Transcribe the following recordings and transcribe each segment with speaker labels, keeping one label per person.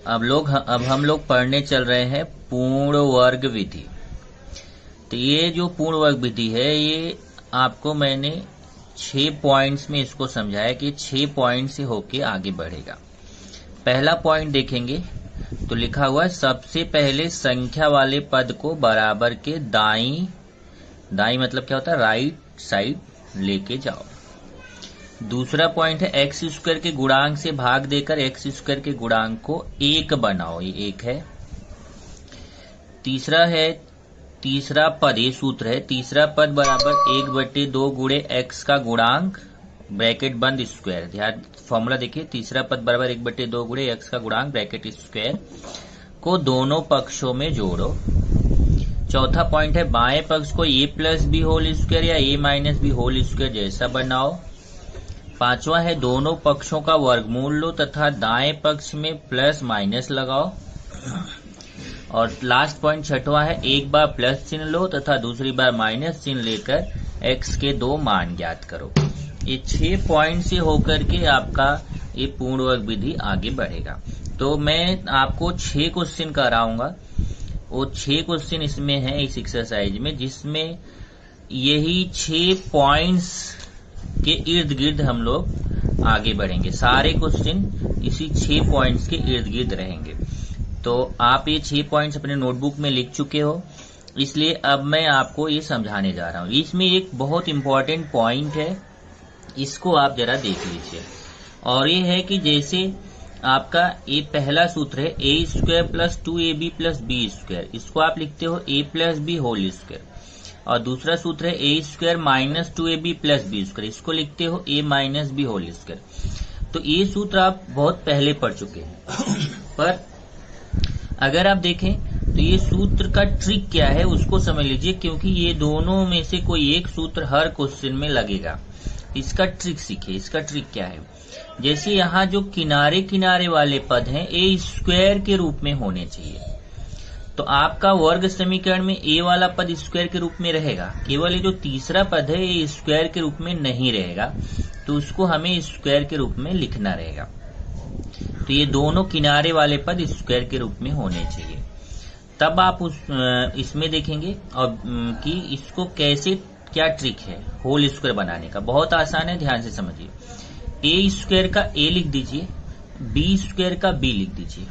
Speaker 1: अब हम लोग पढ़ने चल रहे हैं पूर्ण वर्ग विधि। तो ये जो पूर्ण वर्ग विधि है, ये आपको मैंने 6 पॉइंट्स में इसको समझाया कि 6 पॉइंट से होके आगे बढ़ेगा। पहला पॉइंट देखेंगे तो लिखा हुआ है, सबसे पहले संख्या वाले पद को बराबर के दाई मतलब क्या होता है, राइट साइड लेके जाओ। दूसरा पॉइंट है, एक्स स्क्वायर के गुणांक से भाग देकर एक्स स्क्वायर के गुणांक को 1 बनाओ, ये 1 है। तीसरा पद, ये सूत्र है, तीसरा पद बराबर 1/2 गुणे एक्स का गुणांक ब्रैकेट बंद स्क्वायर। ध्यान फॉर्मूला देखिए, तीसरा पद बराबर 1/2 गुणे एक्स का गुणांक ब्रैकेट स्क्वायर को दोनों पक्षों में जोड़ो। चौथा पॉइंट है, बाएं पक्ष को a plus B whole square या a minus B whole square जैसा बनाओ। पांचवा है, दोनों पक्षों का वर्गमूल लो तथा दाएं पक्ष में प्लस माइनस लगाओ। और लास्ट पॉइंट छठवां है, एक बार प्लस चिन्ह लो तथा दूसरी बार माइनस चिन्ह लेकर x के 2 मान ज्ञात करो। ये 6 पॉइंट से होकर के आपका ये पूर्ण वर्ग विधि आगे बढ़ेगा। तो मैं आपको 6 क्वेश्चन कराऊंगा, वो 6 क्वेश्चन इसमें है इस एक्सरसाइज में, जिसमें यही 6 पॉइंट्स के इर्द गिर्द हम लोग आगे बढ़ेंगे। सारे क्वेश्चन इसी 6 पॉइंट्स के इर्द गिर्द रहेंगे। तो आप ये 6 पॉइंट्स अपने नोटबुक में लिख चुके हो, इसलिए अब मैं आपको ये समझाने जा रहा हूँ। इसमें एक बहुत इंपॉर्टेंट पॉइंट है, इसको आप जरा देख लीजिए। और ये है कि जैसे आपका ये पहला सूत्र है, A square plus 2ab plus B square, इसको आप लिखते हो a plus B whole square. और दूसरा सूत्र है A square minus 2ab plus B square, इसको लिखते हो a minus B whole square. तो ये सूत्र आप बहुत पहले पढ़ चुके हैं, पर अगर आप देखें तो ये सूत्र का ट्रिक क्या है उसको समझ लीजिए, क्योंकि ये दोनों में से कोई एक सूत्र हर क्वेश्चन में लगेगा। इसका ट्रिक सीखिए। इसका ट्रिक क्या है, जैसे यहाँ जो किनारे किनारे वाले पद हैं ए स्क्वायर के रूप में होने चाहिए, तो आपका वर्ग समीकरण में ए वाला पद स्क्वायर के रूप में रहेगा, केवल ये जो तीसरा पद है ये स्क्वायर के रूप में नहीं रहेगा, तो उसको हमें स्क्वायर के रूप में लिखना रहेगा। तो ये दोनों किनारे वाले पद स्क्वायर के रूप में होने चाहिए। तब आप इसमें देखेंगे और कि इसको कैसे, क्या ट्रिक है होल स्क्वायर बनाने का। बहुत आसान है, ध्यान से समझिए। ए स्क्वायर का ए लिख दीजिए, बी स्क्वायर का बी लिख दीजिए।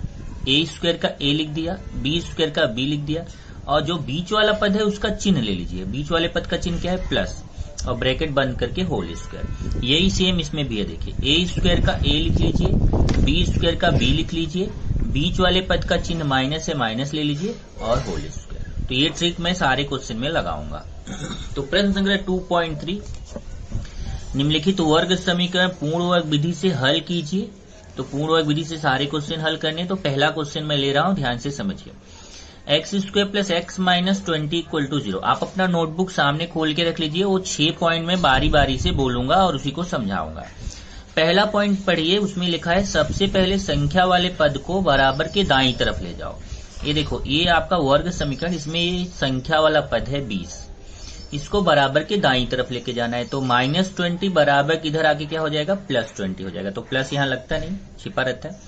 Speaker 1: ए स्क्वायर का ए लिख दिया, बी स्क्वायर का बी लिख दिया, और जो बीच वाला पद है उसका चिन्ह ले लीजिए। बीच वाले पद का चिन्ह क्या है, प्लस, और ब्रैकेट बंद करके होल स्क्वायर। यही सेम इसमें भी है, देखिए ए स्क्वायर का ए लिख लीजिए, बी स्क्वायर का बी लिख लीजिए, बीच वाले पद का चिन्ह माइनस है, माइनस ले लीजिए, और होल स्क्वायर। तो ये ट्रिक मैं सारे क्वेश्चन में लगाऊंगा। तो प्रश्न संख्या 2.3, निम्नलिखित वर्ग समीकरण पूर्ण वर्ग विधि से हल कीजिए। तो पूर्ण वर्ग विधि से सारे क्वेश्चन हल करने। तो पहला क्वेश्चन मैं ले रहा हूं, ध्यान से समझिए। X square plus X minus 20 equal to 0। आप अपना नोटबुक सामने खोल के रख लीजिए, वो 6 पॉइंट में बारी बारी से बोलूंगा और उसी को समझाऊंगा। पहला पॉइंट पढ़िए, उसमें लिखा है सबसे पहले संख्या वाले पद को बराबर के दाईं तरफ ले जाओ। ये देखो, ये आपका वर्ग समीकरण, इसमें ये संख्या वाला पद है 20, इसको बराबर के दाईं तरफ लेके जाना है। तो -20 बराबर किधर आके क्या हो जाएगा, +20 हो जाएगा। तो प्लस यहाँ लगता नहीं, छिपा रहता है,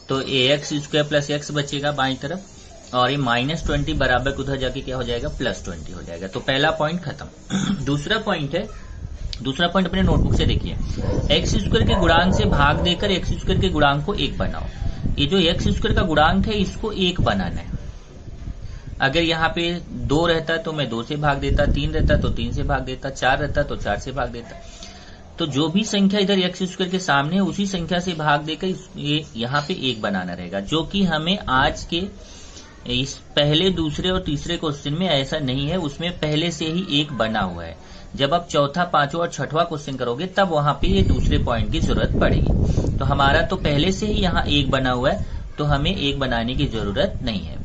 Speaker 1: तो ax स्क्वायर प्लस एक्स बचेगा बाईं तरफ, और ये -20 बराबर उधर जाके क्या हो जाएगा, +20 हो जाएगा। तो पहला पॉइंट खत्म। दूसरा पॉइंट है, दूसरा पॉइंट अपने नोटबुक से देखिए, एक्स स्क्वायर के गुणांक से भाग देकर एक्स स्क्वायर के गुणांक को 1 बनाओ। ये जो एक्स स्क्वायर का गुणांक है इसको 1 बनाना है। अगर यहाँ पे 2 रहता तो मैं 2 से भाग देता, 3 रहता तो 3 से भाग देता, 4 रहता तो 4 से भाग देता। तो जो भी संख्या इधर एक्स स्क्वायर के सामने है उसी संख्या से भाग देकर ये यहाँ पे 1 बनाना रहेगा, जो कि हमें आज के इस पहले, दूसरे और तीसरे क्वेश्चन में ऐसा नहीं है, उसमें पहले से ही 1 बना हुआ है। जब आप चौथा, पांचवा और छठवां क्वेश्चन करोगे तब वहां पे ये दूसरे पॉइंट की जरूरत पड़ेगी। तो हमारा तो पहले से ही यहाँ 1 बना हुआ है, तो हमें 1 बनाने की जरूरत नहीं है।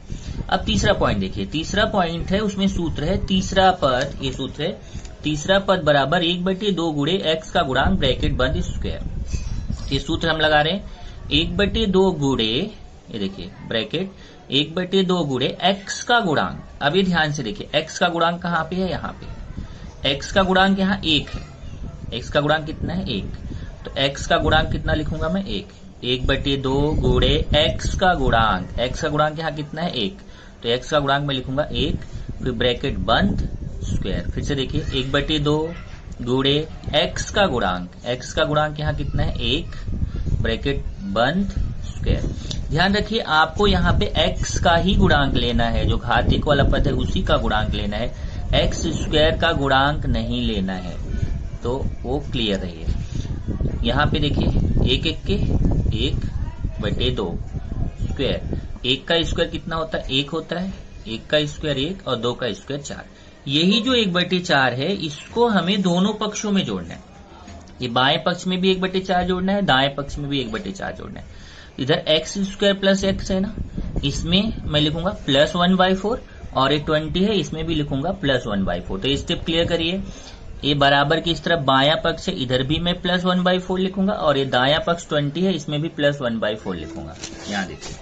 Speaker 1: अब तीसरा पॉइंट देखिए, तीसरा पॉइंट है, उसमें सूत्र है तीसरा पद, ये सूत्र है तीसरा पद बराबर 1/2 गुणे एक्स का गुणांक ब्रैकेट बंद स्क्वायर। ये सूत्र हम लगा रहे हैं 1/2 गुणे, ये देखिए ब्रैकेट 1/2 गुणे एक्स का गुणांक। अब ये ध्यान से देखिए, एक्स का गुणांक कहाँ पे है, यहाँ पे। एक्स का गुणांक यहाँ 1 है। एक्स का गुणांक कितना है, 1। तो एक्स का गुणांक कितना लिखूंगा मैं, 1। एक बटे दो गुणे एक्स का गुणांक, एक्स का गुणांक यहाँ कितना है 1, तो एक्स का गुणांक मैं लिखूंगा 1, फिर ब्रैकेट बंद स्क्वायर। फिर से देखिए एक बटे दो गुणे एक्स का गुणांक, एक्स का गुणांक यहाँ कितना है 1, ब्रैकेट बंद स्क्वायर। ध्यान रखिए आपको यहाँ पे x का ही गुणांक लेना है, जो घातीय वाला पद है उसी का गुणांक लेना है, एक्स स्क्वायर का गुणांक नहीं लेना है, तो वो क्लियर रहिए। यहाँ पे देखिए एक एक के 1 बटे 2 स्क्वायर, 1 का स्क्वायर कितना होता है 1 होता है, 1 का स्क्वायर 1 और 2 का स्क्वायर 4। यही जो 1/4 है इसको हमें दोनों पक्षों में जोड़ना है, ये बाएं पक्ष में भी 1/4 जोड़ना है, दाएं पक्ष में भी 1/4 जोड़ना है। इधर एक्स स्क्वायर प्लस एक्स है ना, इसमें मैं लिखूंगा प्लस 1/4 और ये 20 है, इसमें भी लिखूंगा प्लस 1/4। तो ये स्टेप क्लियर करिए, ये बराबर की इस तरफ बायां पक्ष है, इधर भी मैं प्लस 1/4 लिखूंगा और ये दायां पक्ष 20 है, इसमें भी प्लस 1/4 लिखूंगा। यहाँ देखिए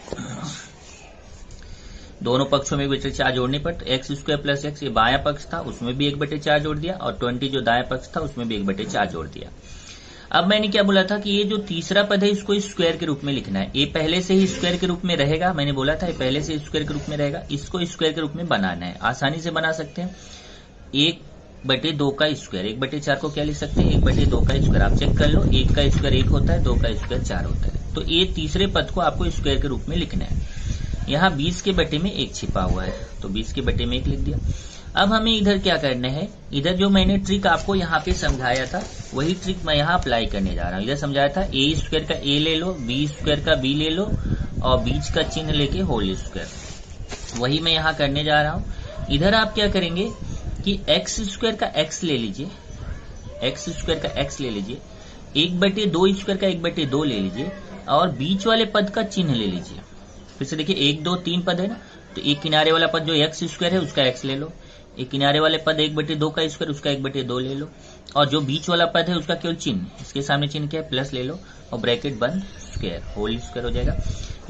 Speaker 1: दोनों पक्षों में 1/4 जोड़ने पर एक्स स्क्वायर प्लस एक्स, ये बायां पक्ष था उसमें भी 1/4 जोड़ दिया और 20 जो दायां पक्ष था उसमें भी 1/4 जोड़ दिया। अब मैंने क्या बोला था कि ये जो तीसरा पद है इसको स्क्वायर के रूप में लिखना है, ये पहले से ही स्क्वायर के रूप में रहेगा, मैंने बोला था ये पहले से स्क्वायर के रूप में रहेगा, इसको स्क्वायर के रूप में बनाना है। आसानी से बना सकते हैं, 1/2 का स्क्वायर, 1/4 को क्या लिख सकते हैं 1/2 का स्क्वायर, आप चेक कर लो, 1 का स्क्वायर 1 होता है, 2 का स्क्वायर 4 होता है, तो ये तीसरे पद को आपको स्क्वायर के रूप में लिखना है। यहाँ 20 के बटे में 1 छिपा हुआ है, तो 20 के बटे में 1 लिख दिया। अब हमें इधर क्या करना है, इधर जो मैंने ट्रिक आपको यहाँ पे समझाया था वही ट्रिक मैं यहाँ अप्लाई करने जा रहा हूँ। इधर समझाया था ए स्क्वायर का ए ले लो, बी स्क्वायर का बी ले लो और बीच का चिन्ह लेके होल स्क्वायर, वही मैं यहाँ करने जा रहा हूँ। इधर आप क्या करेंगे कि एक्स स्क्वायर का एक्स ले लीजिए, एक्स स्क्वायर का एक्स ले लीजिए, 1/2 स्क्वायर का 1/2 ले लीजिए और बीच वाले पद का चिन्ह ले लीजिए। फिर से देखिए 1 2 3 पद है ना, तो एक किनारे वाला पद जो एक्स स्क्वायर है उसका एक्स ले लो, एक किनारे वाले पद 1/2 का स्क्वायर उसका 1/2 ले लो और जो बीच वाला पद है उसका केवल चिन्ह, इसके सामने चिन्ह क्या है प्लस ले लो और ब्रैकेट बंद स्क्वायर, होल स्क्वायर हो जाएगा।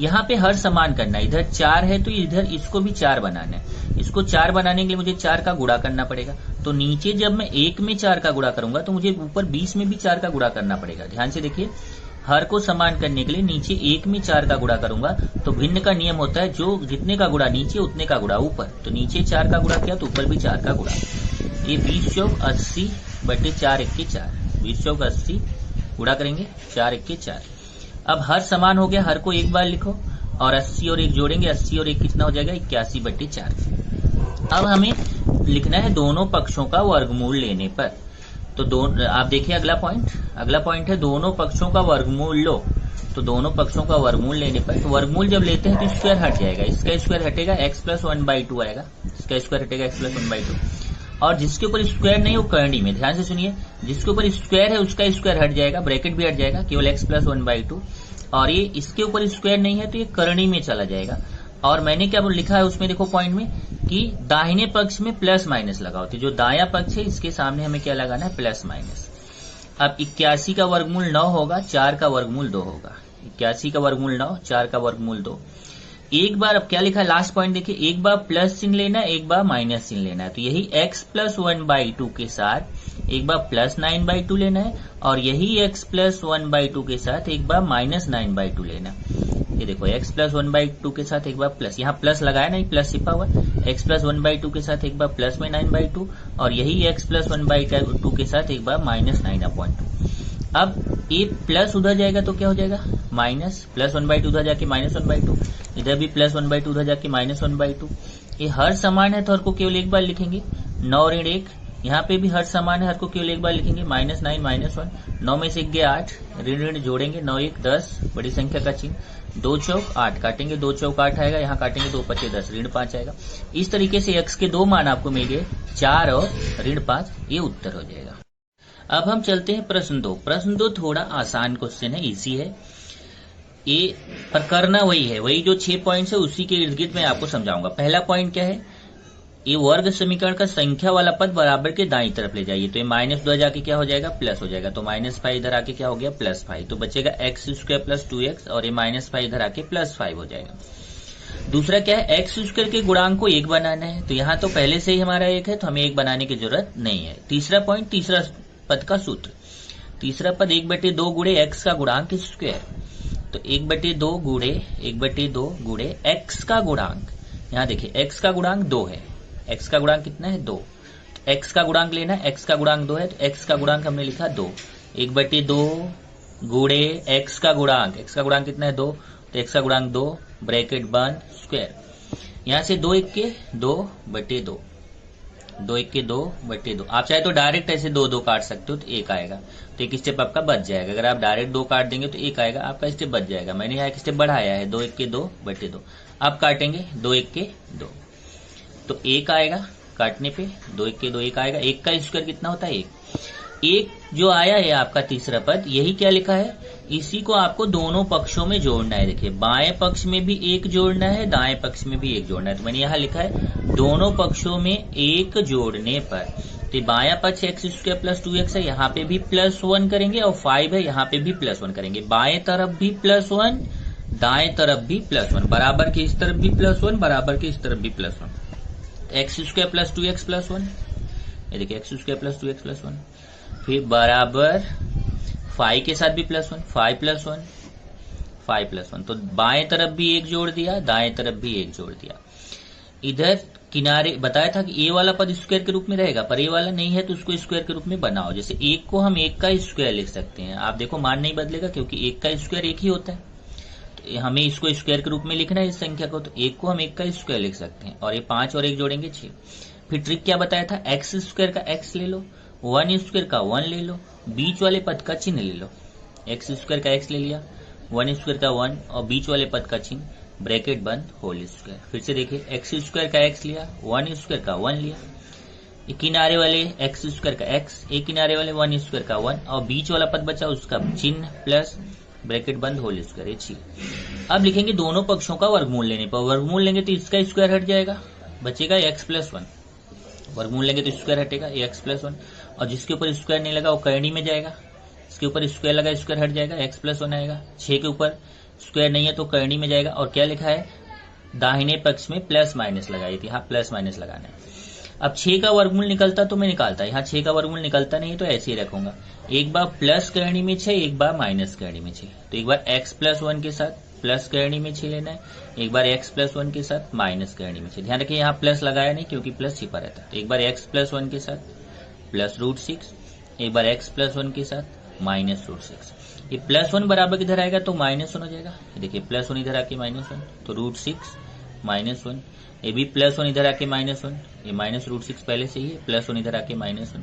Speaker 1: यहाँ पे हर समान करना है, इधर 4 है तो इधर इसको भी 4 बनाना है, इसको 4 बनाने के लिए मुझे 4 का गुणा करना पड़ेगा, तो नीचे जब मैं 1 में 4 का गुणा करूंगा तो मुझे ऊपर 20 में भी 4 का गुणा करना पड़ेगा। ध्यान से देखिए, हर को समान करने के लिए नीचे 1 में 4 का गुणा करूंगा, तो भिन्न का नियम होता है जो जितने का गुणा नीचे उतने का गुणा ऊपर, तो नीचे 4 का गुणा किया तो ऊपर भी 4 का गुणा। ये 20 चौक 80 बटे 4 1 के 4, 20 चौक 80 गुणा करेंगे 4 1 के 4। अब हर समान हो गया, हर को एक बार लिखो और 80 और 1 जोड़ेंगे, 80 और 1 कितना हो जाएगा 81 बटे 4। अब हमें लिखना है दोनों पक्षों का वर्गमूल लेने पर, तो आप देखिए अगला पॉइंट है दोनों पक्षों का वर्गमूल लो, तो दोनों पक्षों का वर्गमूल लेने पर, तो वर्गमूल जब लेते हैं तो स्क्वायर हट जाएगा, इसका स्क्वायर हटेगा x प्लस 1/2 आएगा, इसका स्क्वायर हटेगा x प्लस 1/2 और जिसके ऊपर स्क्वायर नहीं वो करनी में, ध्यान से सुनिए, जिसके ऊपर स्क्वायर है उसका स्क्वायर हट जाएगा, ब्रैकेट भी हट जाएगा, केवल x प्लस 1/2 और ये इसके ऊपर स्क्वायर नहीं है तो ये करनी में चला जाएगा। और मैंने क्या लिखा है उसमें देखो पॉइंट में कि दाहिने पक्ष में प्लस माइनस लगा होती है, जो दायां पक्ष है इसके सामने हमें क्या लगाना है प्लस माइनस। अब 81 का वर्गमूल 9 होगा, 4 का वर्गमूल 2 होगा, 81 का वर्गमूल 9, 4 का वर्गमूल 2। एक बार अब क्या लिखा है लास्ट पॉइंट देखिए, एक बार प्लस चिन्ह लेना है एक बार माइनस चिन्ह लेना है, तो यही x प्लस 1/2 के साथ एक बार प्लस 9/2 लेना है और यही x प्लस 1/2 के साथ एक बार माइनस 9/2 लेना है। ये देखो x प्लस 1/2 के साथ एक बार प्लस, यहाँ प्लस लगाया नहीं प्लस छिपा हुआ, x प्लस 1/2 के साथ एक बार प्लस में 9/2 और यही x प्लस 1/2 के साथ एक बार माइनस 9/2। अब ये प्लस उधर जाएगा तो क्या हो जाएगा माइनस, प्लस 1/2 उधर जाके माइनस 1/2, इधर भी प्लस 1/2 उधर जाके माइनस 1/2। ये हर समान है तो हर को केवल एक बार लिखेंगे, 9 ऋण 1, यहाँ पे भी हर समान है, हर को केवल एक बार लिखेंगे, -9 -1, 9 में से 1 गया 8, ऋण ऋण जोड़ेंगे 9 1 10, बड़ी संख्या का चिन्ह, 2 चौक 8 काटेंगे, 2 चौक 8 आएगा, यहाँ काटेंगे 2 5 10, ऋण 5 आएगा। इस तरीके से x के 2 मान आपको मिल गए, 4 और ऋण 5, ये उत्तर हो जाएगा। अब हम चलते हैं प्रश्न 2। प्रश्न 2 थोड़ा आसान क्वेश्चन है, इजी है, ये पर करना वही है, वही जो 6 पॉइंट्स है उसी के इर्द गिर्द मैं आपको समझाऊंगा। पहला पॉइंट क्या है, ये वर्ग समीकरण का संख्या वाला पद बराबर के दाईं तरफ ले जाइए, तो ये -2 जाके क्या हो जाएगा प्लस हो जाएगा, तो -5 इधर आके क्या हो गया +5, तो बचेगा x² + 2x और ये -5 इधर आके +5 हो जाएगा। दूसरा क्या है, x² के गुणांक को 1 बनाना है, तो यहाँ तो पहले से ही हमारा 1 है तो हमें 1 बनाने की जरूरत नहीं है। तीसरा पॉइंट, तीसरा पद का सूत्र, तीसरा पद 1/2 गुणे x का गुणांक स्क्वायर, तो 1/2 गुणे 1/2 गुणे x का गुणांक, यहाँ देखिए x का गुणांक 2 है, x का गुणांक कितना है 2, x का गुणांक लेना है, x का गुणांक 2 है तो x का गुणांक हमने लिखा 2, 1/2 गुणे x का गुणांक कितना है 2, तो x का गुणांक 2 ब्रैकेट बंद स्क्वायर, यहां से 2 1 के 2/2, 2 1 के 2/2। आप चाहे तो डायरेक्ट ऐसे 2 2 काट सकते हो तो 1 आएगा, तो एक स्टेप आपका बच जाएगा। अगर आप डायरेक्ट 2 काट देंगे तो 1 आएगा, आपका स्टेप बच जाएगा। मैंने यहाँ एक स्टेप बढ़ाया है, 2 1 के 2/2। आप काटेंगे 2 1 के 2, तो 1 आएगा काटने पे, 2 1 के 2 1 आएगा। 1 का स्क्वायर कितना होता है 1, एक जो आया है आपका तीसरा पद, यही क्या लिखा है, इसी को आपको दोनों पक्षों में जोड़ना है। देखिए बाएं पक्ष में भी 1 जोड़ना है, दाएं पक्ष में भी 1 जोड़ना है, तो मैंने यहाँ लिखा है दोनों पक्षों में 1 जोड़ने पर, तो बायां पक्ष x² + 2x है, यहाँ पे भी +1 करेंगे, और 5 है यहाँ पे भी +1 करेंगे। बाएं तरफ भी +1, दाएं तरफ भी +1, बराबर के इस तरफ भी +1, बराबर के इस तरफ भी +1, x² + 2x + 1, ये देखिए x² + 2x + 1, फिर बराबर 5 के साथ भी +1, 5 + 1, 5 + 1, तो बाएं तरफ भी 1 जोड़ दिया, दाएं तरफ भी 1 जोड़ दिया। इधर किनारे बताया था कि ए वाला पद स्क्वायर के रूप में रहेगा, पर ए वाला नहीं है तो उसको स्क्वायर के रूप में बनाओ। जैसे 1 को हम 1 का स्क्वायर लिख सकते हैं, आप देखो मान नहीं बदलेगा क्योंकि 1 का स्क्वायर 1 ही होता है, तो हमें इसको स्क्वायर के रूप में लिखना है इस संख्या को, तो 1 को हम 1 का स्क्वायर लिख सकते हैं, और ये 5 और 1 जोड़ेंगे 6। फिर ट्रिक क्या बताया था, x² का x ले लो, 1² का 1 ले लो, बीच वाले पद का चिन्ह ले लो। x² का x ले लिया, 1² का 1 और बीच वाले पद का चिन्ह, ब्रैकेट बंद होल स्क्वायर। फिर से देखिए x² का x लिया, 1² का 1 लिया, एक किनारे वाले x² का x, एक किनारे वाले 1² का 1 और बीच वाला पद बचा उसका चिन्ह प्लस ब्रैकेट बंद होल स्क्वायर, ये चीज। अब लिखेंगे दोनों पक्षों का वर्गमूल लेने पर, वर्गमूल लेंगे तो इसका स्क्वायर हट जाएगा, बचेगा x + 1, वर्गमूल लेंगे तो स्क्वायर हटेगा x + 1, और जिसके ऊपर स्क्वायर नहीं लगा वो करनी में जाएगा, इसके ऊपर स्क्वायर लगा स्क्वायर हट जाएगा, x + 1 आएगा। 6 के ऊपर स्क्वायर नहीं है तो करनी में जाएगा, और क्या लिखा है दाहिने पक्ष में ± लगाई थी, यहाँ ± लगाना है। अब 6 का वर्गमूल निकलता तो मैं निकालता, यहाँ 6 का वर्गमूल निकलता नहीं है तो ऐसे ही रखूंगा, एक बार प्लस करनी में 6, एक बार माइनस करनी में 6, तो एक बार x + 1 के साथ प्लस करनी में 6 लेना है, एक बार x + 1 के साथ माइनस करनी में 6। ध्यान रखिए यहाँ प्लस लगाया नहीं क्योंकि प्लस छिपा रहता है, तो एक बार x + 1 के साथ +√6, एक बार x + 1 के साथ -√6। ये +1 बराबर किधर आएगा तो -1 हो जाएगा, देखिए +1 इधर आके -1, तो √6 -1, ये भी +1 इधर आके -1, ये -√6 पहले से ही है, +1 इधर आके -1,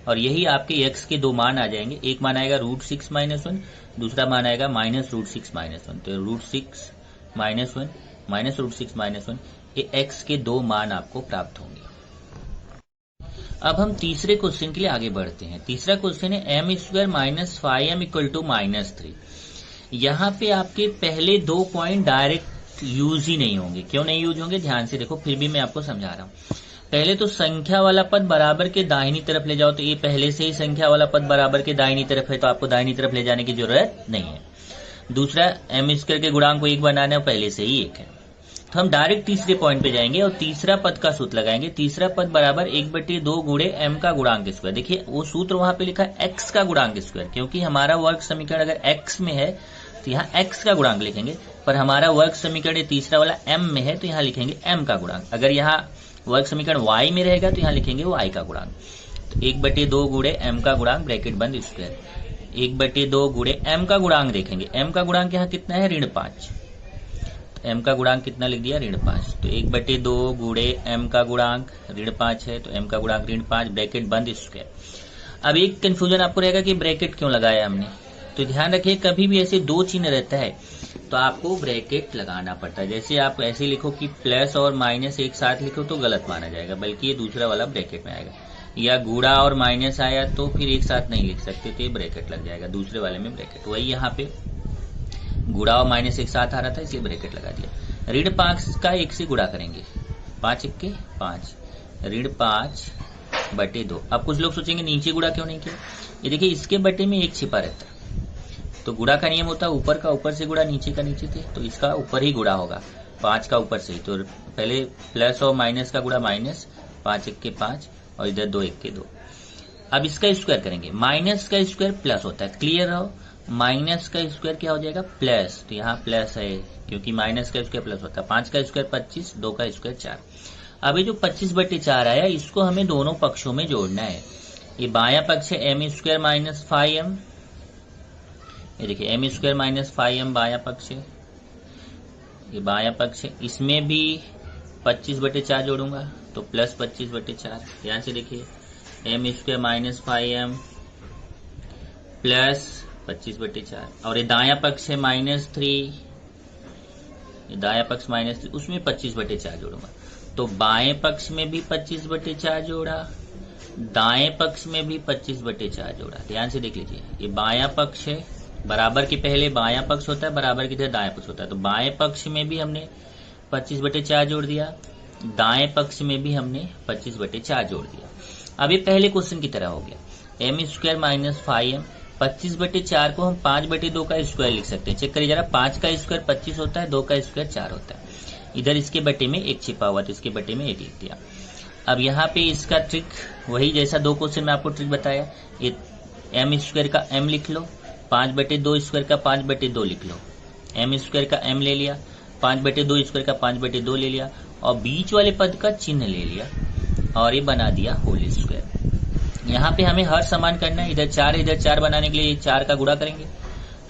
Speaker 1: और यही आपके x के दो मान आ जाएंगे। एक मान आएगा √6 -1, दूसरा मान आएगा -√6 -1, तो √6 -1 -√6 -1, ये x के दो मान आपको प्राप्त होंगे। अब हम तीसरे क्वेश्चन के लिए आगे बढ़ते हैं। तीसरा क्वेश्चन है m² - 5m = -3। यहाँ पे आपके पहले 2 पॉइंट डायरेक्ट यूज ही नहीं होंगे। क्यों नहीं यूज होंगे, ध्यान से देखो, फिर भी मैं आपको समझा रहा हूँ। पहले तो संख्या वाला पद बराबर के दाहिनी तरफ ले जाओ, तो ये पहले से ही संख्या वाला पद बराबर के दाहिनी तरफ है, तो आपको दाहिनी तरफ ले जाने की जरूरत नहीं है। दूसरा m² के गुणांक को 1 बनाना है, पहले से ही 1 है, तो हम डायरेक्ट तीसरे पॉइंट पे जाएंगे और तीसरा पद का सूत्र लगाएंगे। तीसरा पद बराबर 1/2 गुणे m का गुणांक स्क्वायर। देखिए वो सूत्र वहां पे लिखा है x का गुणांक स्क्वायर, क्योंकि हमारा वर्ग समीकरण अगर x में है तो यहाँ x का गुणांक लिखेंगे, पर हमारा वर्ग समीकरण तीसरा वाला m में है तो यहाँ लिखेंगे m का गुणांक। अगर यहाँ वर्ग समीकरण y में रहेगा तो यहाँ लिखेंगे y का गुणांक। तो 1/2 गुणे m का गुणांक ब्रैकेट बंद स्क्वायर, 1/2 गुणे m का गुणांक देखेंगे। m का गुणांक यहाँ कितना है ऋण 5, m का गुणांक कितना लिख दिया ऋण 5, तो 1/2 गुणे m का गुणांक ऋण 5 है, तो m का गुणांक ऋण 5 ब्रैकेट बंद स्क्वायर। अब एक कंफ्यूजन आपको रहेगा कि ब्रैकेट क्यों लगाया हमने, तो ध्यान रखिए कभी भी ऐसे 2 चिन्ह रहता है तो आपको ब्रैकेट लगाना पड़ता है। जैसे आप ऐसे लिखो कि प्लस और माइनस एक साथ लिखो तो गलत माना जाएगा, बल्कि ये दूसरा वाला ब्रैकेट में आएगा, या गुणा और माइनस आया तो फिर एक साथ नहीं लिख सकते, तो ये ब्रैकेट लग जाएगा, दूसरे वाले में ब्रैकेट। वही यहाँ पे गुणा और माइनस एक साथ आ रहा था इसलिए ब्रैकेट लगा दिया। ऋण 5 का 1 से गुणा करेंगे, 5 × 1 = 5, ऋण 5/2। अब कुछ लोग सोचेंगे नीचे गुणा क्यों नहीं किया, ये देखिए इसके बटे में 1 छिपा रहता है, तो गुणा का नियम होता है ऊपर का ऊपर से गुणा, नीचे का नीचे से, तो इसका ऊपर ही गुणा होगा 5 का ऊपर से ही। तो पहले प्लस और माइनस का गुणा माइनस, 5 × 1 = 5 और इधर 2 × 1 = 2। अब इसका स्क्वायर करेंगे, माइनस का स्क्वायर प्लस होता है, क्लियर रहो, माइनस का स्क्वायर क्या हो जाएगा प्लस, तो यहाँ प्लस है क्योंकि माइनस का स्क्वायर प्लस होता है। 5 का स्क्वायर 25, 2 का स्क्वायर 4। अब ये जो 25/4 आया इसको हमें दोनों पक्षों में जोड़ना है। ये बायां पक्ष है एम स्क्वायर माइनस 5m, ये देखिए एम स्क्वायर माइनस 5m बायां पक्ष है, ये बायां पक्ष है। इसमें भी 25/4 जोड़ूंगा तो प्लस 25/4। ध्यान से देखिए M square minus 5m plus 25/4, और ये दायां पक्ष है -3, ये दायां पक्ष -3, उसमें 25/4 जोड़ूंगा तो बाएं पक्ष में भी 25/4 जोड़ा, दाएं पक्ष में भी 25/4 जोड़ा। ध्यान से देख लीजिए ये बायां पक्ष है, बराबर के पहले बायां पक्ष होता है, बराबर की तरह दायां पक्ष होता है, तो बाएं पक्ष में भी हमने 25/4 जोड़ दिया, दाएं पक्ष में भी हमने 25/4 जोड़ दिया। अब ये पहले क्वेश्चन की तरह हो गया। एम स्क्वायर माइनस 5m, 25/4 को हम 5/2 का स्क्वायर लिख सकते हैं। चेक करिए जरा, 5 का स्क्वायर 25 होता है, 2 का स्क्वायर 4 होता है। इधर इसके बटे में 1 छिपा हुआ तो इसके बटे में 1 लिख दिया। अब यहाँ पे इसका ट्रिक वही जैसा 2 क्वेश्चन में आपको ट्रिक बताया, ये एम स्क्वायर का m लिख लो, 5/2 स्क्वायर का 5/2 लिख लो। एम स्क्वायर का m ले लिया, 5/2 स्क्वायर का 5/2 ले लिया, और बीच वाले पद का चिन्ह ले लिया और ये बना दिया होल स्क्वायर। यहाँ पे हमें हर समान करना है, इधर 4 बनाने के लिए 4 का गुणा करेंगे,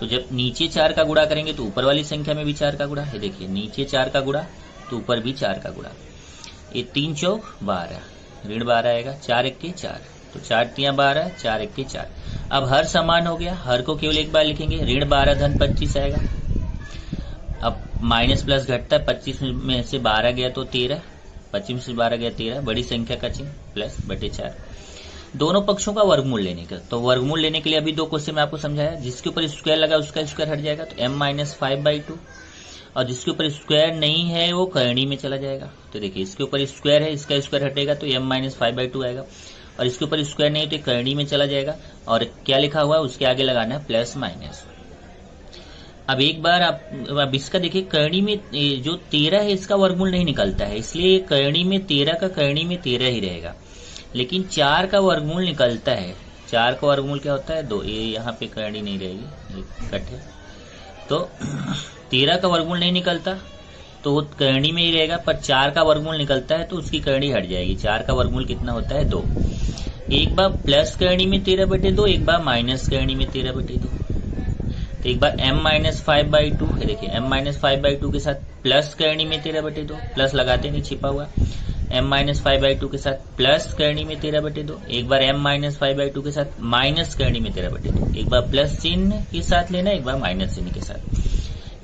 Speaker 1: तो जब नीचे 4 का गुणा करेंगे तो ऊपर वाली संख्या में भी 4 का गुणा है। देखिए नीचे 4 का गुणा तो ऊपर भी 4 का गुणा। ये 3 चौक 12, ऋण 12 आएगा, 4 1 4, तो 4 3 12, 4 1 4। अब हर समान हो गया, हर को केवल एक बार लिखेंगे, ऋण 12 धन 25 आएगा। अब माइनस प्लस घटता है, 25 में से 12 गया तो 13, 25 में से 12 गया 13, बड़ी संख्या का चिन्ह प्लस बटे 4। दोनों पक्षों का वर्गमूल लेने का, तो वर्गमूल लेने के लिए अभी 2 क्वेश्चन में आपको समझाया, जिसके ऊपर स्क्वायर लगा उसका स्क्वायर हट जाएगा तो m-5/2, और जिसके ऊपर स्क्वायर नहीं है वो करणी में चला जाएगा। तो देखिए इसके ऊपर स्क्वायर है, इसका स्क्वायर हटेगा तो m-5/2 आएगा, और इसके ऊपर स्क्वायर नहीं तो करणी में चला जाएगा। और क्या लिखा हुआ है उसके आगे लगाना है प्लस माइनस। अब एक बार अब इसका देखिए करणी में जो 13 है इसका वर्गमूल नहीं निकलता है, इसलिए करणी में 13 का करणी में 13 ही रहेगा, लेकिन 4 का वर्गमूल निकलता है। 4 का वर्गमूल क्या होता है 2, ये यहाँ पे करणी नहीं रहेगी, ये कट है, तो 13 का वर्गमूल नहीं निकलता तो वो करणी में ही रहेगा, पर 4 का वर्गमूल निकलता है तो उसकी करणी हट जाएगी। 4 का वर्गमूल कितना होता है 2। एक बार प्लस करणी में 13/2, एक बार माइनस करणी में 13/2। तो एक बार m-5/2 है, देखिए m-5/2 के साथ प्लस करणी में 13/2, प्लस लगाते नहीं छिपा हुआ, m-5/2 के साथ प्लस करणी में 13/2, एक बार m-5/2 के साथ माइनस करणी में 13/2, एक बार प्लस चिन्ह के साथ लेना, एक बार माइनस चिन्ह के साथ।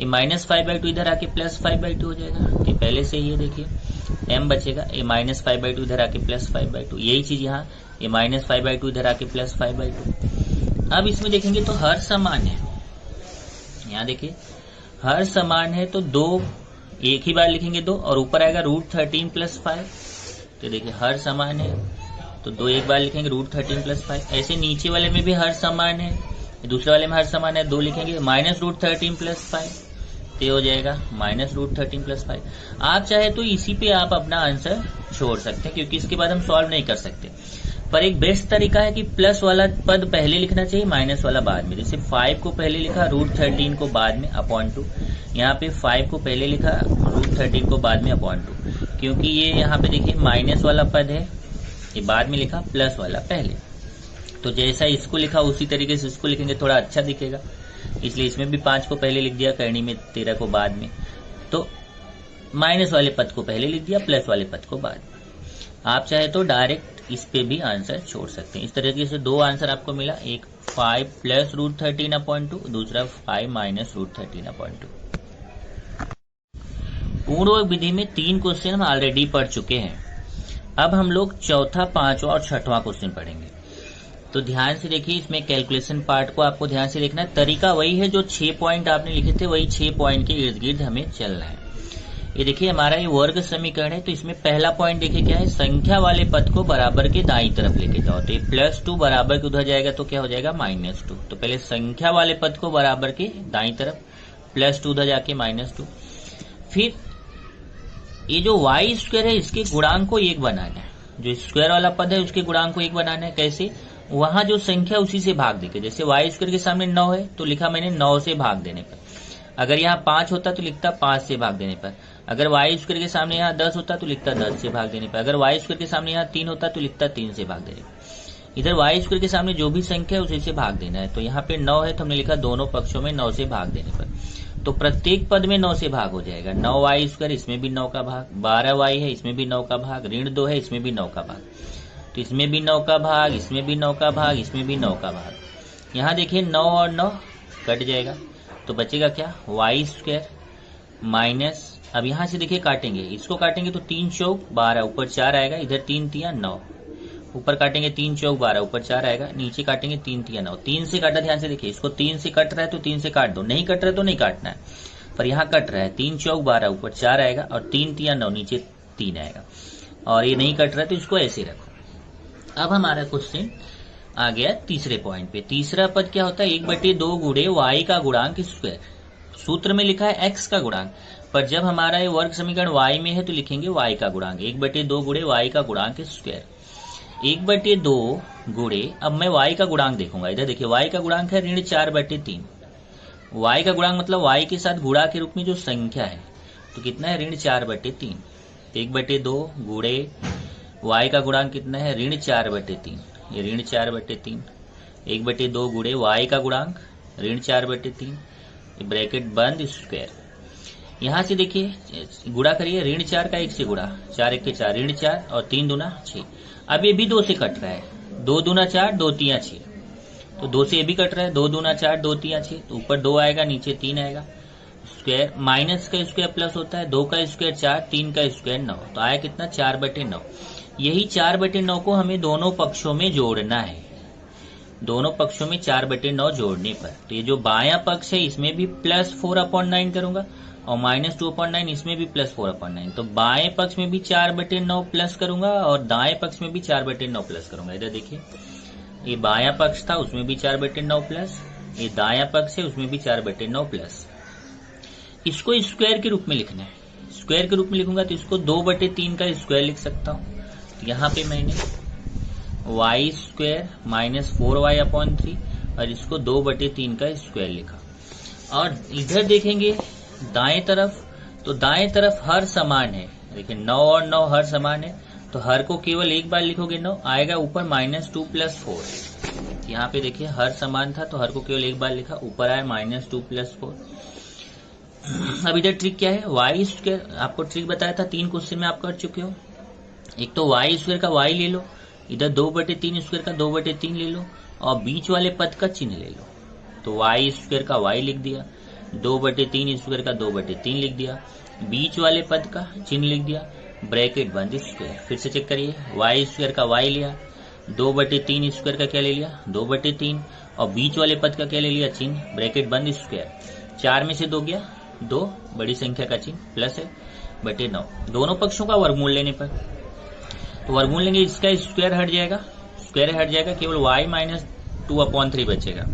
Speaker 1: ये -5/2 इधर आके +5/2 हो जाएगा, ये पहले से ही है, देखिए m बचेगा, ये -5/2 इधर आके +5/2, यही चीज यहाँ, ये -5/2 इधर आके +5/2। अब इसमें देखेंगे तो हर समान है, यहाँ देखिए हर समान है तो 2 एक ही बार लिखेंगे 2, और ऊपर आएगा √13 + 5। तो देखिए हर समान है तो 2 एक बार लिखेंगे, √13 + 5। ऐसे नीचे वाले में भी हर समान है, दूसरे वाले में हर समान है, 2 लिखेंगे, -√13 + 5, तो हो जाएगा -√13 + 5। आप चाहे तो इसी पे आप अपना आंसर छोड़ सकते हैं, क्योंकि इसके बाद हम सॉल्व नहीं कर सकते, पर एक बेस्ट तरीका है कि प्लस वाला पद पहले लिखना चाहिए, माइनस वाला बाद में। जैसे 5 को पहले लिखा, √13 को बाद में /2। यहाँ पे 5 को पहले लिखा, √13 को बाद में /2, क्योंकि ये यहाँ पे देखिए माइनस वाला पद है, ये बाद में लिखा, प्लस वाला पहले। तो जैसा इसको लिखा उसी तरीके से इसको लिखेंगे, थोड़ा अच्छा दिखेगा, इसलिए इसमें भी 5 को पहले लिख दिया, करणी में 13 को बाद में, तो माइनस वाले पद को पहले लिख दिया, प्लस वाले पद को बाद में। आप चाहे तो डायरेक्ट इस पे भी आंसर छोड़ सकते हैं। इस तरीके से 2 आंसर आपको मिला, एक 5 + √13/2, दूसरा 5 - √13/2। पूर्व विधि में 3 क्वेश्चन हम ऑलरेडी पढ़ चुके हैं। अब हम लोग चौथा, 5वां और 6वां क्वेश्चन पढ़ेंगे। तो ध्यान से देखिए, इसमें कैलकुलेशन पार्ट को आपको ध्यान से देखना है। तरीका वही है, जो 6 पॉइंट आपने लिखे थे वही 6 पॉइंट के इर्द गिर्द हमें चलना है। ये देखिए हमारा ये वर्ग समीकरण है, तो इसमें पहला पॉइंट देखिए क्या है, संख्या वाले पद को बराबर के दाईं तरफ लेके जाओ। तो ये +2 बराबर के उधर जाएगा तो क्या हो जाएगा -2। तो पहले संख्या वाले पद को बराबर के दाईं तरफ, +2 उधर जाके -2। फिर ये जो y² है इसके गुणांक को 1 बनाना है, जो स्क्वायर वाला पद है उसके गुणांक को 1 बनाना है। कैसे, वहां जो संख्या उसी से भाग देके, जैसे वाई स्क्वायर के सामने 9 है तो लिखा मैंने 9 से भाग देने पर। अगर यहाँ 5 होता तो लिखता 5 से भाग देने पर। अगर वाई स्क्वायर के सामने यहाँ 10 होता तो लिखता 10 से भाग देने पर। अगर वाई स्क्वायर के सामने यहाँ 3 होता तो लिखता 3 से भाग देने पर। इधर वाई स्क्वायर के सामने जो भी संख्या है उसी से भाग देना है। तो यहाँ पे 9 है तो हमने लिखा दोनों पक्षों में 9 से भाग देने पर। तो प्रत्येक पद में 9 से भाग हो जाएगा। 9 वाई स्क्वायर, इसमें भी 9 का भाग, 12 वाई है इसमें भी 9 का भाग, ऋण 2 है इसमें भी 9 का भाग, तो इसमें भी 9 का भाग, इसमें भी 9 का भाग, इसमें भी 9 का भाग। यहाँ देखिए 9 और 9 कट जाएगा तो बचेगा क्या, वाई स्क्वायर माइनस, अब यहाँ से देखिए काटेंगे, इसको काटेंगे तो 3 चौक 12, ऊपर 4 आएगा, इधर 3 तिया 9, ऊपर काटेंगे 3 चौक 12, ऊपर 4 आएगा, नीचे काटेंगे 3 तिया 9। 3 से काटा, ध्यान से देखिए, इसको 3 से कट रहा है तो 3 से काट दो, नहीं कट रहा है तो नहीं काटना है, पर यहाँ कट रहा है। 3 चौक 12, ऊपर 4 आएगा और 3 तिया 9, नीचे 3 आएगा, और ये नहीं कट रहा है तो इसको ऐसे रखो। अब हमारा क्वेश्चन आ गया तीसरे पॉइंट पे। तीसरा पद क्या होता है, 1/2 गुणे वाई का गुणांक स्क्वायर। सूत्र में लिखा है एक्स का गुणांक, पर जब हमारा ये वर्ग समीकरण वाई में है तो लिखेंगे वाई का गुणांक। 1/2 गुणे वाई का गुणांक स्क्वायर। 1/2 गुणे, अब मैं वाई का गुणांक देखूंगा। इधर देखिए वाई का गुणांक है ऋण 4/3। वाई का गुणांक मतलब वाई के साथ गुणा के रूप में जो संख्या है, तो कितना है, ऋण 4/3। 1/2 गुणे वाई का गुणांक कितना है, ऋण 4/3, ये ऋण 4/3। 1/2 गुणे वाई का गुणांक ऋण 4/3, ब्रैकेट बंद स्क्वायर। यहाँ से देखिए गुणा करिए, ऋण 4 का 1 से गुणा, 4 1 के 4, ऋण 4 और 3 दूना 6। अब ये भी 2 से कट रहा है, 2 दूना 4, 2 तिया 6, तो 2 से ये भी कट रहा है, 2 दूना 4, 2 तिया 6, तो ऊपर 2 आएगा नीचे 3 आएगा। स्क्वायर, माइनस का स्क्वायर प्लस होता है, 2 का स्क्वायर 4, 3 का स्क्वायर 9, तो आया कितना, 4/9। यही 4/9 को हमें दोनों पक्षों में जोड़ना है। दोनों पक्षों में 4/9 जोड़ने पर, तो ये जो बायां पक्ष है इसमें भी +4/9 करूंगा और -2/9 इसमें भी +4/9, तो बाएं पक्ष में भी 4/9 प्लस करूंगा और दाएं पक्ष में भी 4/9 प्लस करूंगा। इधर देखिए ये बायां पक्ष था उसमें भी 4/9 प्लस, ये दायां पक्ष है उसमें भी 4/9 प्लस। इसको स्क्वायर के रूप में लिखना है। स्क्वायर के रूप में लिखूंगा तो इसको 2/3 का स्क्वायर लिख सकता हूँ। यहाँ पे मैंने वाई स्क्वायर माइनस 4y/3 और इसको 2/3 का स्क्वायर लिखा। और इधर देखेंगे दाएं तरफ, तो दाएं तरफ हर समान है। देखिए 9 और 9 हर समान है, तो हर को केवल एक बार लिखोगे 9 आएगा, ऊपर -2 + 4। यहाँ पे देखिए हर समान था तो हर को केवल एक बार लिखा, ऊपर आया -2 + 4। अब इधर ट्रिक क्या है, वाई स्क्वायर, आपको ट्रिक बताया था 3 क्वेश्चन में आप कर चुके हो। एक तो वाई स्क्वायर का वाई ले लो, इधर 2/3 स्क्वायर का 2/3 ले लो और बीच वाले पद का चिन्ह ले लो। तो वाई स्क्वायर का वाई लिख दिया, 2/3 स्क्वायर का 2/3 लिख दिया, बीच वाले पद का चिन्ह लिख दिया, ब्रैकेट बंद स्क्वायर। फिर से चेक करिए, वाई स्क्वायर का वाई लिया, 2/3 स्क्वायर का क्या ले लिया, 2/3 और बीच वाले पद का क्या ले लिया, चिन्ह, ब्रैकेट बंद स्क्वायर। 4 में से 2 गया 2, बड़ी संख्या का चिन्ह प्लस है बटे 9, दोनों पक्षों का वर्गमूल लेने पर, तो वर्गमूल लेंगे, इसका स्क्वायर हट जाएगा, स्क्वायर हट जाएगा, केवल y - 2/3 बचेगा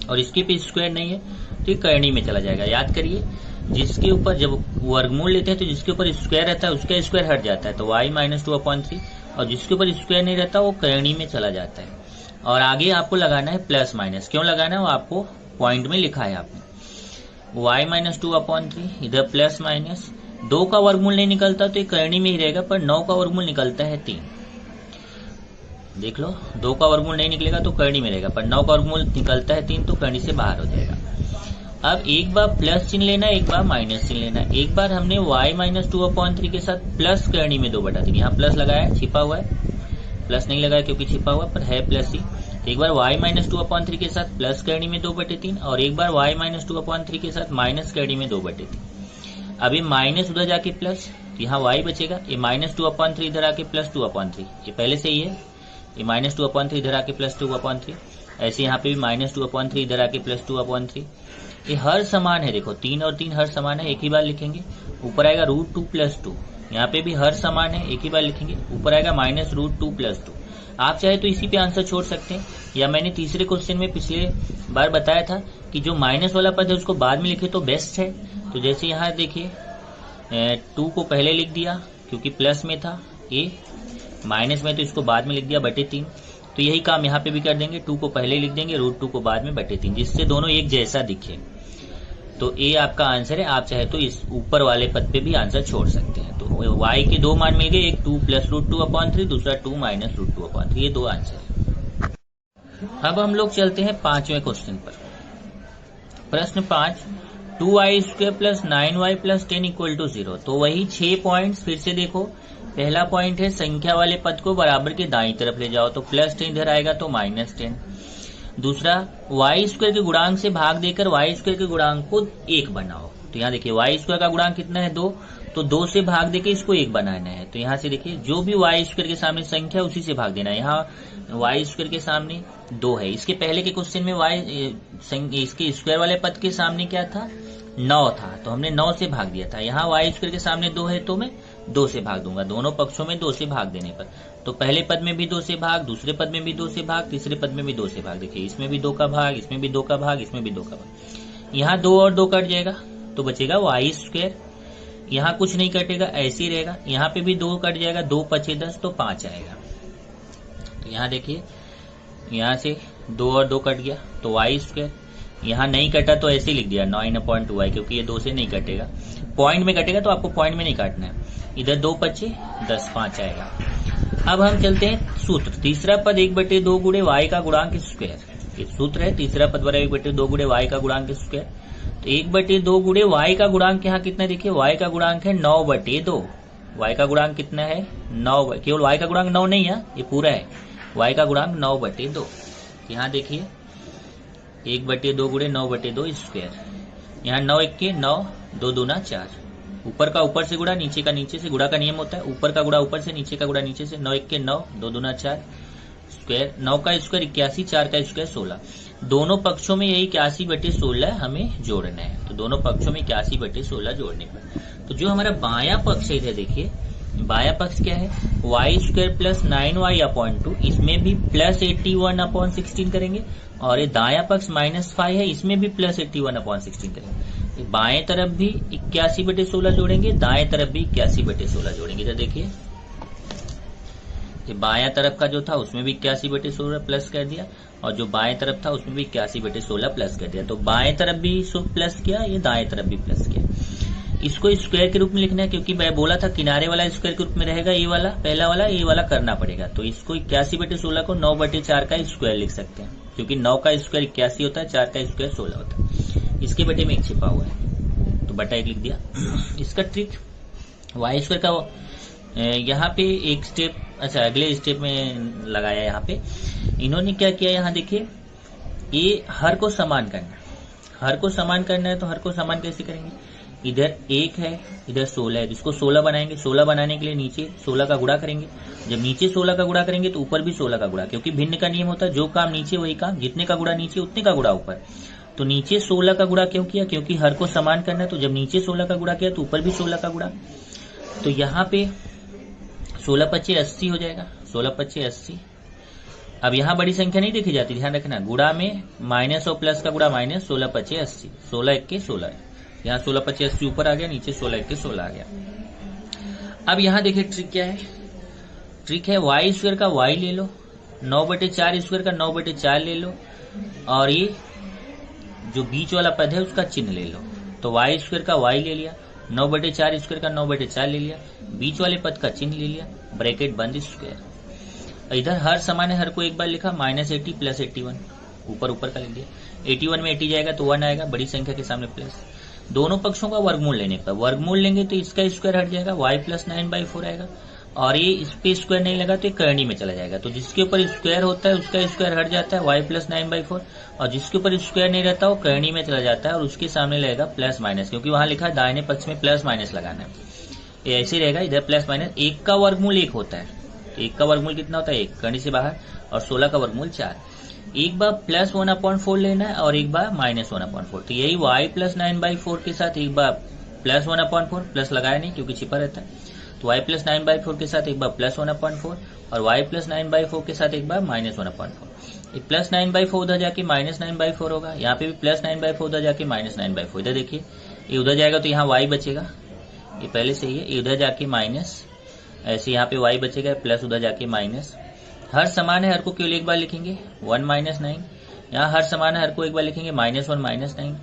Speaker 1: और इसके पे स्क्वायर नहीं है तो ये करनी में चला जाएगा। याद करिए, जिसके ऊपर जब वर्गमूल लेते हैं तो जिसके ऊपर स्क्वायर रहता है उसका स्क्वायर हट जाता है, तो y - 2/3, और जिसके ऊपर स्क्वायर नहीं रहता वो करनी में चला जाता है। और आगे आपको लगाना है प्लस माइनस, क्यों लगाना है वो आपको पॉइंट में लिखा है आपने। y - 2/3, इधर प्लस माइनस, 2 का वर्गमूल नहीं निकलता तो ये करनी में ही रहेगा, पर 9 का वर्गमूल निकलता है 3। देख लो, 2 का वर्गमूल नहीं निकलेगा तो करनी में रहेगा, पर 9 का वर्गमूल निकलता है 3 तो करनी से बाहर हो जाएगा। अब एक बार प्लस चिन्ह लेना है, एक बार माइनस चिन्ह लेना है। एक बार हमने y - 2/3 के साथ प्लस करनी में 2/3, यहाँ प्लस लगाया, छिपा हुआ है, प्लस नहीं लगाया क्योंकि छिपा हुआ, पर है प्लस ही। एक बार y - 2/3 के साथ प्लस करनी में 2/3 और एक बार y - 2/3 के साथ माइनस करनी में 2/3। अभी माइनस उधर जाके प्लस, यहाँ y बचेगा, ये -2/3 इधर आके +2/3, ये पहले से ही है, ये -2/3 इधर आके +2/3, ऐसे यहाँ पे भी -2/3 इधर आके +2/3। ये हर समान है, देखो 3 और 3 हर समान है, एक ही बार लिखेंगे, ऊपर आएगा √2 + 2, यहाँ पे भी हर समान है, एक ही बार लिखेंगे, ऊपर आएगा -√2 + 2। आप चाहे तो इसी पे आंसर छोड़ सकते हैं, या मैंने तीसरे क्वेश्चन में पिछले बार बताया था कि जो माइनस वाला पद है उसको बाद में लिखे तो बेस्ट है। तो जैसे यहाँ देखिए 2 को पहले लिख दिया क्योंकि प्लस में था, ए माइनस में तो इसको बाद में लिख दिया /3, तो यही काम यहाँ पे भी कर देंगे, 2 को पहले लिख देंगे, √2 को बाद में बटे 3, जिससे दोनों एक जैसा दिखे। तो ए आपका आंसर है। आप चाहे तो इस ऊपर वाले पद पे भी आंसर छोड़ सकते हैं। तो y के 2 मान मिल गए, एक 2 + √2/3, दूसरा 2 - √2/3, ये 2 आंसर है। अब हम लोग चलते हैं 5वें क्वेश्चन पर। प्रश्न 5, 2y² + 9y + 10 = 0। तो वही 6 पॉइंट्स फिर से देखो। पहला पॉइंट है संख्या वाले पद को बराबर के दाईं तरफ ले जाओ, तो +10 इधर आएगा तो -10। दूसरा, y² के गुणांक से भाग देकर y² के गुणांक को 1 बनाओ। तो यहाँ देखिए y² का गुणांक कितना है, 2, तो 2 से भाग देके इसको 1 बनाना है। तो यहाँ से देखिए जो भी y² के सामने संख्या उसी से भाग देना है। यहाँ y² के सामने 2 है। इसके पहले के क्वेश्चन में इसके स्क्वायर वाले पद के सामने क्या था, 9 था, तो हमने 9 से भाग दिया था। यहाँ y² के सामने 2 है तो मैं 2 से भाग दूंगा, दोनों पक्षों में 2 से भाग देने पर। तो पहले पद में भी 2 से भाग, दूसरे पद में भी 2 से भाग, तीसरे पद में भी 2 से भाग। देखिए इसमें भी 2 का भाग, इसमें भी 2 का भाग, इसमें भी 2 का भाग। यहाँ 2 और 2 कट जाएगा तो बचेगा y²। यहाँ कुछ नहीं कटेगा, ऐसे ही रहेगा। यहाँ पे भी 2 कट जाएगा, 2 × 5 = 10, तो 5 आएगा। तो यहाँ देखिए यहाँ से 2 और 2 कट गया तो y²। यहाँ नहीं कटा तो ऐसे ही लिख दिया 9/2y, क्योंकि ये 2 से नहीं कटेगा। पॉइंट में कटेगा तो आपको पॉइंट में नहीं काटना है। इधर 2 × 5 = 10, 5 आएगा। अब हम चलते हैं सूत्र। तीसरा पद 1/2 गुणे y का गुणांक स्क्वायर। ये सूत्र है, तीसरा पद बराबर 1/2 गुणे y का गुणांक स्क्वायर। तो 1/2 गुणे y का गुणांक यहाँ कितना, देखिए y का गुणांक है 9/2। y का गुणांक कितना है, 9। केवल y का गुणांक 9 नहीं है, ये पूरा है। y का गुणांक 9/2। यहाँ देखिए 1/2 गुणे 9/2 स्क्वायर। यहाँ 9 × 1 = 9, 2 दूना 4। ऊपर का ऊपर से गुणा, नीचे का नीचे से। गुणा का नियम होता है, ऊपर का गुणा ऊपर से, नीचे का गुणा नीचे से। 9 × 1 = 9, 2 दूना 4 स्क्वायर। 9 का स्क्वायर 81, 4 का स्क्वायर 16। दोनों पक्षों में यही 81/16 हमें जोड़ना है। तो दोनों पक्षों में 81/16 जोड़ने पर तो जो हमारा बायां पक्ष है, इधर देखिए बायां पक्ष क्या है, y² + 9y/2। इसमें भी +81/16 करेंगे। और ये दायां पक्ष -5 है, इसमें भी +81/16 करेंगे। बाएं तरफ भी 81/16 जोड़ेंगे, दाएं तरफ भी 81/16 जोड़ेंगे। इधर देखिए ये बायां तरफ का जो था उसमें भी 81/16 प्लस कर दिया, और जो बाएं तरफ था उसमें भी 81/16 प्लस कर दिया। तो बाएं तरफ भी प्लस किया, ये दाएं तरफ भी प्लस किया। इसको स्क्वायर के रूप में लिखना है, क्योंकि मैं बोला था किनारे वाला स्क्वायर के रूप में रहेगा, ये वाला पहला वाला, ये वाला करना पड़ेगा। तो इसको 81/16 को 9/4 का स्क्वायर लिख सकते हैं, क्योंकि 9 का स्क्वायर 81 होता है, 4 का स्क्वायर 16 होता है। इसके बटे में 1 छिपा हुआ है, तो बटा 1 लिख दिया। इसका ट्रिक y² का यहाँ पे एक स्टेप, अच्छा अगले स्टेप में लगाया। यहाँ पे इन्होंने क्या किया, यहाँ देखिए ये हर को समान करना है। हर को समान करना है तो हर को समान कैसे करेंगे, इधर 1 है, इधर 16 है, इसको 16 बनाएंगे। 16 बनाने के लिए नीचे 16 का गुणा करेंगे। जब नीचे 16 का गुणा करेंगे तो ऊपर भी 16 का गुणा, क्योंकि भिन्न का नियम होता है, जो काम नीचे वही काम, जितने का गुणा नीचे उतने का गुणा ऊपर। तो नीचे 16 का गुणा क्यों किया, क्योंकि हर को समान करना है। तो जब नीचे 16 का गुणा किया तो ऊपर भी 16 का गुणा। तो यहाँ पे 16 × 5 = 80 हो जाएगा, 16 × 5 = 80। अब यहाँ बड़ी संख्या नहीं देखी जाती, ध्यान रखना। गुणा में माइनस और प्लस का गुणा माइनस, 16 × 5 = 80, 16 × 1 = 16 है। यहाँ 16 × 5 = 80 ऊपर आ गया, नीचे 16 × 1 = 16 आ गया। अब यहाँ देखिए ट्रिक क्या है, ट्रिक है y² का y ले लो, 9/4 स्क्वायर का 9/4 ले लो, और ये जो बीच वाला पद है उसका चिन्ह ले लो। तो y² का y ले लिया, 9/4 स्क्वायर का 9/4 ले लिया, बीच वाले पद का चिन्ह ले लिया, ब्रैकेट बंद स्क्वायर। इधर हर समान है, हर को एक बार लिखा, -80 + 81, ऊपर का लिख दिया। 81 में 80 जाएगा तो 1 आएगा, बड़ी संख्या के सामने प्लस। दोनों पक्षों का वर्गमूल लेने पर, वर्गमूल लेंगे तो इसका स्क्वायर हट जाएगा, y + 9/4 आएगा। और ये इस पे स्क्वायर नहीं लगा तो ये करनी में चला जाएगा। तो जिसके ऊपर स्क्वायर होता है उसका स्क्वायर हट जाता है, y + 9/4, और जिसके ऊपर स्क्वायर नहीं रहता वो करनी में चला जाता है, और उसके सामने लगेगा प्लस माइनस, क्योंकि वहां लिखा है दाहिने पक्ष में प्लस माइनस लगाना है। ये ऐसे रहेगा, इधर प्लस माइनस। 1 का वर्गमूल 1 होता है, 1 का वर्गमूल कितना होता है, 1 करनी से बाहर, और 16 का वर्गमूल 4। एक बार +1/4 लेना है और एक बार -1/4। तो यही y + 9/4 के साथ एक बार +1/4, प्लस लगाया नहीं क्योंकि छिपा रहता है। तो y + 9/4 के साथ एक बार +1/4, और y + 9/4 के साथ एक बार -1/4। +9/4 उधर जाके -9/4 होगा, यहाँ पे भी +9/4 उधर जाके -9/4। इधर देखिए ये उधर जाएगा तो यहाँ y बचेगा, ये पहले से ही है, ये उधर जाके माइनस, ऐसे यहाँ पे y बचेगा, प्लस उधर जाके माइनस, हर समान है, हर को केवल एक बार लिखेंगे 1 माइनस 9। यहाँ हर समान है, हर को एक बार लिखेंगे -1 माइनस 9।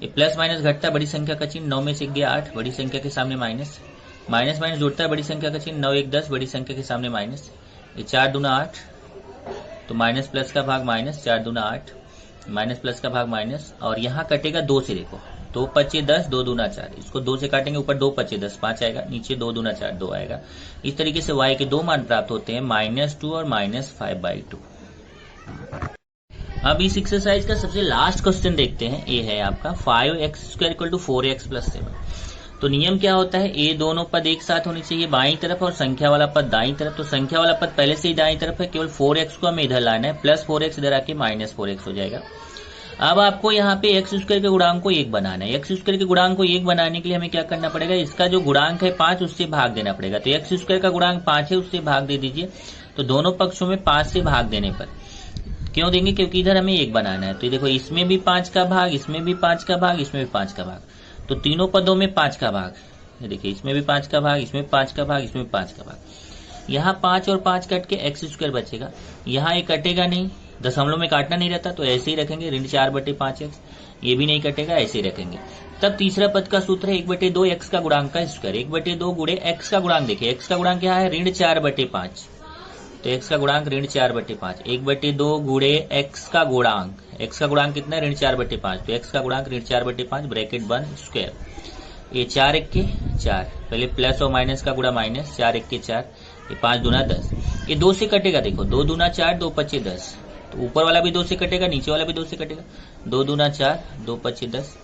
Speaker 1: ये प्लस माइनस घटता है, बड़ी संख्या का चिन्ह, 9 में से 1 गया 8, बड़ी संख्या के सामने माइनस। माइनस माइनस जुड़ता है, बड़ी संख्या का चिन्ह, 9 1 10, बड़ी संख्या के सामने माइनस। ये 4 दूना 8, तो माइनस प्लस का भाग माइनस, 4 दूना 8, माइनस प्लस का भाग माइनस। और यहाँ कटेगा 2 से, देखो 2 पच्चे 10, 2 दूना 4, इसको 2 से काटेंगे, ऊपर 2 पच्चे 10, 5 आएगा, नीचे 2 दूना 4, 2 आएगा। इस तरीके से y के दो मान प्राप्त होते हैं, -2 और -5/2। अब इस एक्सरसाइज का सबसे लास्ट क्वेश्चन देखते हैं। ये है आपका 5x² = 4x + 7। तो नियम क्या होता है, ये दोनों पद एक साथ होने चाहिए बाईं तरफ और संख्या वाला पद दाईं तरफ। तो संख्या वाला पद पहले से ही दाईं तरफ है, केवल 4x को हमें इधर लाना है, +4x इधर आके -4x हो जाएगा। अब आपको यहाँ पे x² के गुणांक को 1 बनाना है। x² के गुणांक को 1 बनाने के लिए हमें क्या करना पड़ेगा, इसका जो गुणांक है 5, उससे भाग देना पड़ेगा। तो x² का गुणांक 5 है, उससे भाग दे दीजिए। तो दोनों पक्षों में 5 से भाग देने पर क्यों देंगे, क्योंकि इधर हमें 1 बनाना है। तो देखो इसमें भी 5 का भाग, इसमें भी 5 का भाग, इसमें भी 5 का भाग, तो तीनों पदों में 5 का भाग। ये देखिए इसमें भी 5 का भाग, इसमें 5 का भाग, इसमें 5 का भाग। यहाँ 5 और 5 कट के x² बचेगा। यहाँ ये कटेगा नहीं, दशमलव में काटना नहीं रहता, तो ऐसे ही रखेंगे, ऋण 4/5x। ये भी नहीं कटेगा, ऐसे ही रखेंगे। तब तीसरा पद का सूत्र है 1/2 x का गुणांक का स्क्वायर। 1/2 गुणे x का गुणांक, देखिए x का गुणांक क्या है, ऋण 4/5। तो x का गुणांक ऋण 4/5। 1/2 गुणे x का गुणांक, x का गुणांक कितना है, ऋण 4/5। तो x का गुणांक ऋण 4/5, ब्रैकेट बंद, स्क्वायर। ये 4 1 के 4, पहले प्लस और माइनस का गुणा माइनस, 4 1 के 4, ये 5 दूना 10। ये 2 से कटेगा, देखो 2 दूना 4, 2 पच्चे 10। तो ऊपर वाला भी 2 से कटेगा, नीचे वाला भी 2 से कटेगा, 2 दूना 4, 2 पच्चे 10।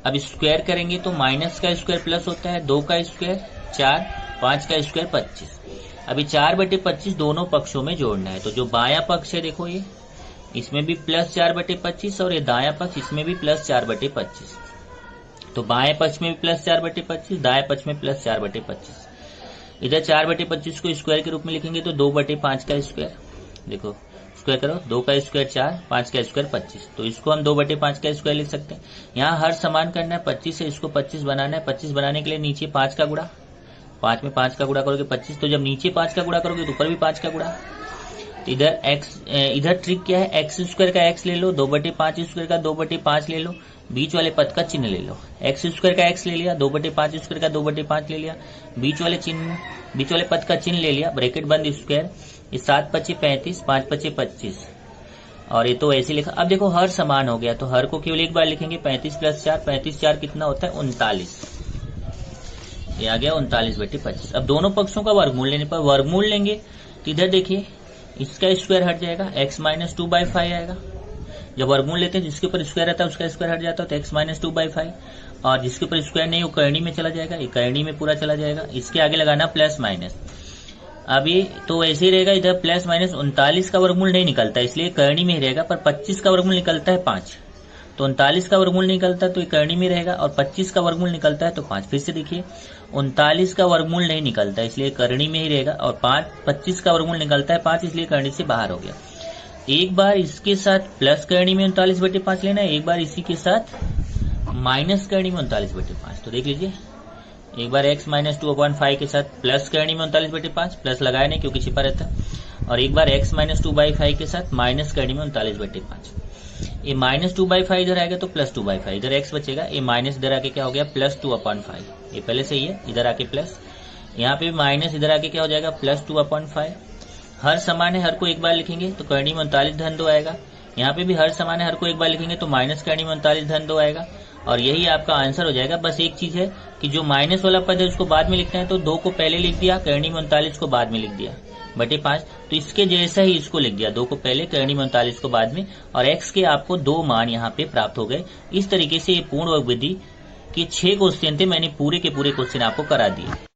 Speaker 1: अब स्क्वायर करेंगे तो माइनस का स्क्वायर प्लस होता है, 2 का स्क्वायर 4, 5 का स्क्वायर 25। अभी 4/25 दोनों पक्षों में जोड़ना है। तो जो बायां पक्ष है देखो, ये इसमें भी +4/25 और ये दायां पक्ष, इसमें भी +4/25। तो बाएं पक्ष में भी +4/25, दाएं पक्ष में +4/25। इधर 4/25 को स्क्वायर के रूप में लिखेंगे तो 2/5 का स्क्वायर, देखो स्क्वायर करो, 2 का स्क्वायर 4, 5 का स्क्वायर 25। तो इसको हम 2/5 का स्क्वायर लिख सकते हैं। यहाँ हर समान करना है, 25 है, इसको 25 बनाना है। 25 बनाने के लिए नीचे 5 का गुणा, 5 में 5 का गुणा करोगे 25। तो जब नीचे 5 का गुणा करोगे तो ऊपर भी 5 का गुणा। तो इधर ट्रिक क्या है, x² का x ले लो, 2/5 का 2/5 ले लो, बीच वाले पद का चिन्ह ले लो। x² का x ले लिया, 2/5 का 2/5 ले लिया, बीच वाले पद का चिन्ह ले लिया, ब्रैकेट बंद, स्क्वायर। ये 7 पच्चे 35, 5 पच्चे 25, और ये तो ऐसे लिखा। अब देखो हर समान हो गया, तो हर को केवल एक बार लिखेंगे, 35 + 4, 35 4 कितना होता है, 39। ये आ गया 39/25। अब दोनों पक्षों का वर्गमूल लेने पर, वर्गमूल लेंगे तो इधर देखिए इसका स्क्वायर हट जाएगा, x - 2/5 आएगा। जब वर्गमूल लेते हैं जिसके ऊपर स्क्वायर रहता है उसका स्क्वायर हट जाता है, तो x - 2/5। और जिसके ऊपर स्क्वायर नहीं वो करनी में चला जाएगा, ये करनी में पूरा चला जाएगा। इसके आगे लगाना प्लस माइनस। अब ये तो ऐसे ही रहेगा, इधर प्लस माइनस 39 का वर्गमूल नहीं निकलता, इसलिए करनी में ही रहेगा। पर 25 का वर्गमूल निकलता है 5, तो 39 का वर्गमूल निकलता है तो ये करनी में रहेगा, और 25 का वर्गमूल निकलता है तो 5। फिर से देखिए 39 का वर्गमूल नहीं निकलता, इसलिए करनी में ही रहेगा, और 25 का वर्गमूल निकलता है 5, इसलिए करनी से बाहर हो गया। एक बार इसके साथ प्लस करनी में 39/5 लेना है, एक बार इसी के साथ माइनस करनी में 39/5। तो देख लीजिए, एक बार x - 2/5 के साथ प्लस करनी में 39/5, प्लस लगाया नहीं क्योंकि छिपा रहता है, और एक बार x - 2/5 के साथ माइनस करनी में 39/5। ये -2/5 इधर आएगा तो +2/5, इधर x बचेगा, ये माइनस इधर आके क्या हो गया, +2/5। ये पहले से ही है, इधर आके प्लस, यहाँ पे माइनस इधर आके क्या हो जाएगा, +2/5। हर समान है, हर को एक बार लिखेंगे तो करनी में 39/2 आएगा। यहाँ पे भी हर समान है, हर को एक बार लिखेंगे तो माइनस करनी में 39/2 आएगा, और यही आपका आंसर हो जाएगा। बस एक चीज है कि जो माइनस वाला पद है उसको बाद में लिखना है, तो 2 को पहले लिख दिया, करनी में 39 को बाद में लिख दिया /5। तो इसके जैसा ही इसको लिख दिया, 2 को पहले, करनी में 39 को बाद में, और x के आपको 2 मान यहाँ पे प्राप्त हो गए। इस तरीके से ये पूर्ण वर्ग विधि के 6 क्वेश्चन थे, मैंने पूरे के पूरे क्वेश्चन आपको करा दिए।